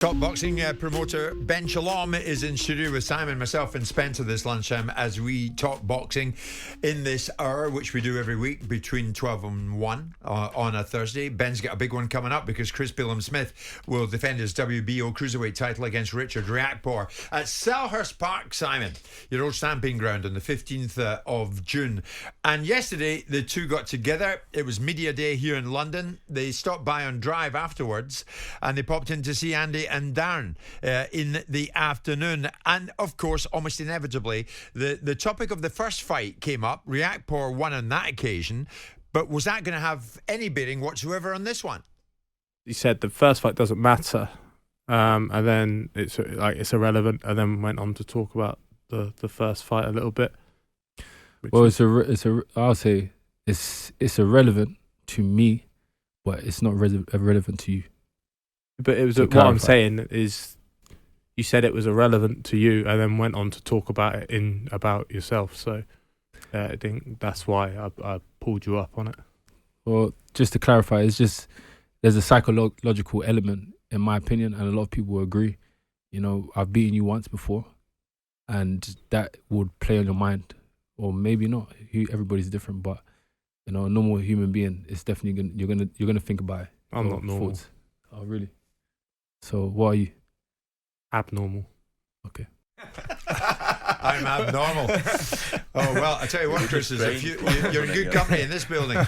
Top boxing promoter Ben Shalom is in studio with Simon, myself and Spencer this lunchtime as we talk boxing in this hour, which we do every week between 12 and 1 on a Thursday. Ben's got a big one coming up because Chris Billam-Smith will defend his WBO cruiserweight title against Richard Riakporhe at Selhurst Park, Simon, your old stamping ground, on the 15th of June. And yesterday the two got together. It was media day here in London. They stopped by on Drive afterwards and they popped in to see Andy and Darren in the afternoon. And of course, almost inevitably, the topic of the first fight came up. Riakporhe won on that occasion, but was that going to have any bearing whatsoever on this one? He said the first fight doesn't matter, and then it's irrelevant, and then went on to talk about the first fight a little bit. Well, I'll say it's irrelevant to me, but it's not irrelevant to you. But it was what I'm saying is, you said it was irrelevant to you, and then went on to talk about it about yourself. So I think that's why I pulled you up on it. Well, just to clarify, it's just there's a psychological element, in my opinion, and a lot of people will agree. You know, I've beaten you once before, and that would play on your mind, or maybe not. Everybody's different, but you know, a normal human being is definitely you're gonna think about it. I'm not normal. Thoughts. Oh, really? So what are you? Abnormal. Okay. I'm abnormal. Oh, well, I tell you what, Chris, you're in good company in this building.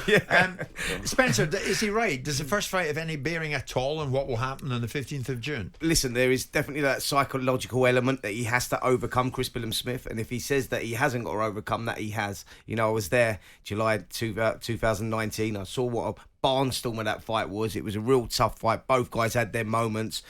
Spencer, is he right? Does the first fight have any bearing at all on what will happen on the 15th of June? Listen, there is definitely that psychological element that he has to overcome, Chris Billam-Smith, and if he says that he hasn't got to overcome that, he has. You know, I was there July 2019. I saw what a barnstorm of that fight was. It was a real tough fight. Both guys had their moments.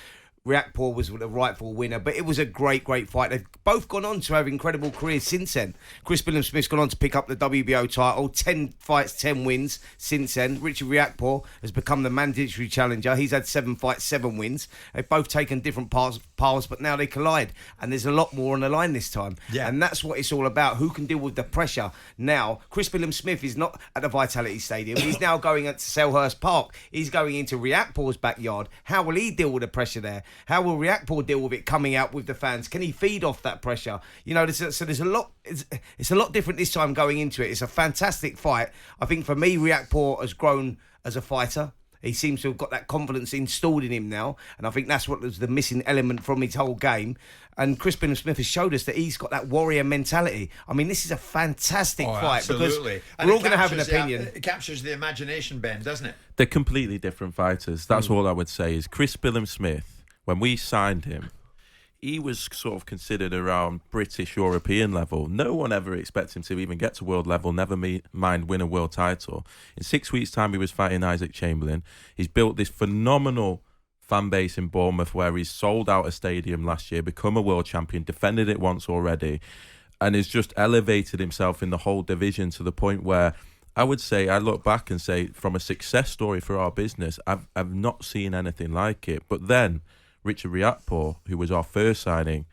Riakporhe was the rightful winner, but it was a great fight. They've both gone on to have incredible careers since then. Chris Billam-Smith's gone on to pick up the WBO title, 10 fights, 10 wins since then. Richard Riakporhe has become the mandatory challenger. He's had 7 fights, 7 wins. They've both taken different paths, but now they collide, and there's a lot more on the line this time. Yeah. And that's what it's all about. Who can deal with the pressure? Now, Chris Billam-Smith is not at the Vitality Stadium. He's now going to Selhurst Park. He's going into Riakporhe's backyard. How will he deal with the pressure there? How will Riakporhe deal with it coming out with the fans? Can he feed off that pressure? You know, there's a lot. It's a lot different this time going into it. It's a fantastic fight. I think for me, Riakporhe has grown as a fighter. He seems to have got that confidence installed in him now, and I think that's what was the missing element from his whole game. And Chris Billam-Smith has showed us that he's got that warrior mentality. I mean, this is a fantastic fight. Absolutely. Because we're all going to have an opinion. It captures the imagination, Ben, doesn't it? They're completely different fighters. That's all I would say is Chris Billam-Smith, when we signed him, he was sort of considered around British European level. No one ever expected him to even get to world level, never mind win a world title. In 6 weeks' time, he was fighting Isaac Chamberlain. He's built this phenomenal fan base in Bournemouth where he's sold out a stadium last year, become a world champion, defended it once already, and has just elevated himself in the whole division to the point where I would say, I look back and say, from a success story for our business, I've not seen anything like it. But then Richard Riakporhe, who was our first signing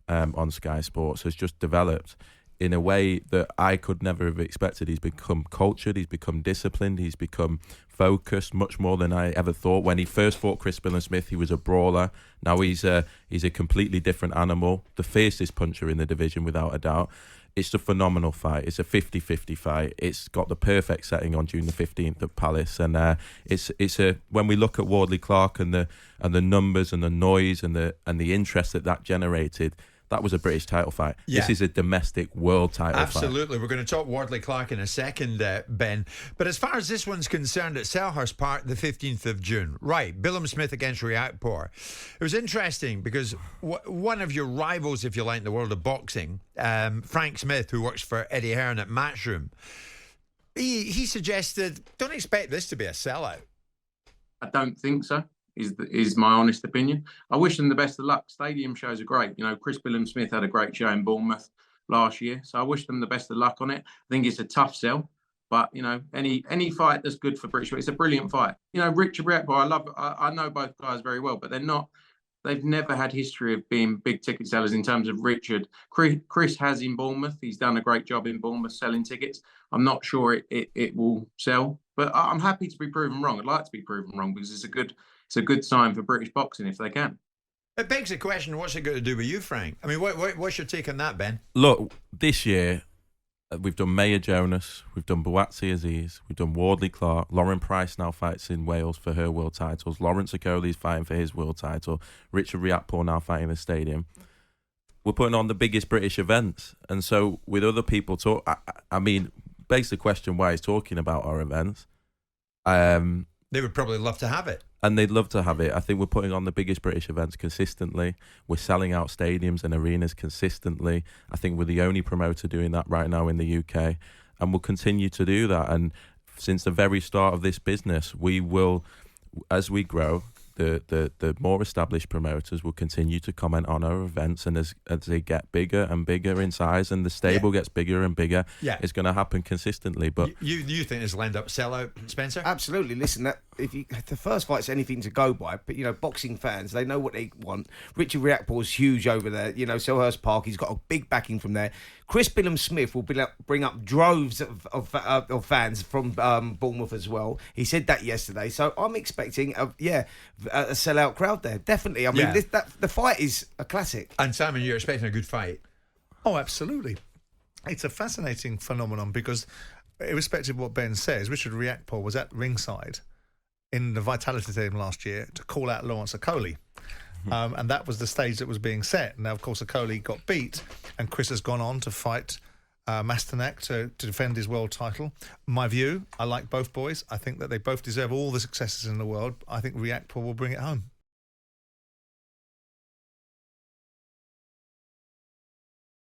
on Sky Sports, has just developed in a way that I could never have expected. He's become cultured, he's become disciplined, he's become focused much more than I ever thought. When he first fought Chris Billam-Smith, he was a brawler. Now he's a completely different animal, the fiercest puncher in the division without a doubt. It's a phenomenal fight. It's a 50-50 fight. It's got the perfect setting on June the 15th at Palace, and when we look at Wardley Clark and the numbers and the noise and the interest that generated, that was a British title fight. Yeah. This is a domestic world title fight. Absolutely. We're going to talk Wardley Clark in a second, Ben. But as far as this one's concerned, at Selhurst Park, the 15th of June. Right, Billam-Smith against Riakporhe. It was interesting because one of your rivals, if you like, in the world of boxing, Frank Smith, who works for Eddie Hearn at Matchroom, he suggested, don't expect this to be a sellout. I don't think so. Is my honest opinion. I wish them the best of luck. Stadium shows are great. You know, Chris Billam-Smith had a great show in Bournemouth last year, so I wish them the best of luck on it. I think it's a tough sell, but you know, any fight that's good for British, it's a brilliant fight. You know, Richard Riakporhe, I know both guys very well, but they've never had history of being big ticket sellers in terms of Richard. Chris has in Bournemouth. He's done a great job in Bournemouth selling tickets. I'm not sure it will sell, but I'm happy to be proven wrong. I'd like to be proven wrong because it's a good sign for British boxing if they can. It begs the question, what's it got to do with you, Frank? I mean, what's your take on that, Ben? Look, this year, we've done Maya Jonas, we've done Buatsi Aziz, we've done Wardley Clark, Lauren Price now fights in Wales for her world titles, Lawrence Okoli's fighting for his world title, Richard Riakporhe now fighting in the stadium. We're putting on the biggest British events. And so with other people I mean, begs the question why he's talking about our events. They would probably love to have it. And they'd love to have it. I think we're putting on the biggest British events consistently. We're selling out stadiums and arenas consistently. I think we're the only promoter doing that right now in the UK. And we'll continue to do that. And since the very start of this business, we will, as we grow, the more established promoters will continue to comment on our events, and as they get bigger and bigger in size and the stable gets bigger and bigger, it's going to happen consistently. But you think this will end up sellout, Spencer? Absolutely. Listen, the first fight's anything to go by, but boxing fans, they know what they want. Richard Riakporhe's huge over there. Selhurst Park, he's got a big backing from there. Chris Billam-Smith will bring up droves of fans from Bournemouth as well. He said that yesterday, so I'm expecting a sellout crowd there. Definitely. I mean, the fight is a classic. And Simon, you're expecting a good fight. Oh, absolutely. It's a fascinating phenomenon because, irrespective of what Ben says, Richard Riakporhe was at ringside in the Vitality Stadium last year to call out Lawrence Okoli. And that was the stage that was being set. Now, of course, Okoli got beat, and Chris has gone on to fight Masternak to defend his world title. My view, I like both boys. I think that they both deserve all the successes in the world. I think Riakporhe will bring it home.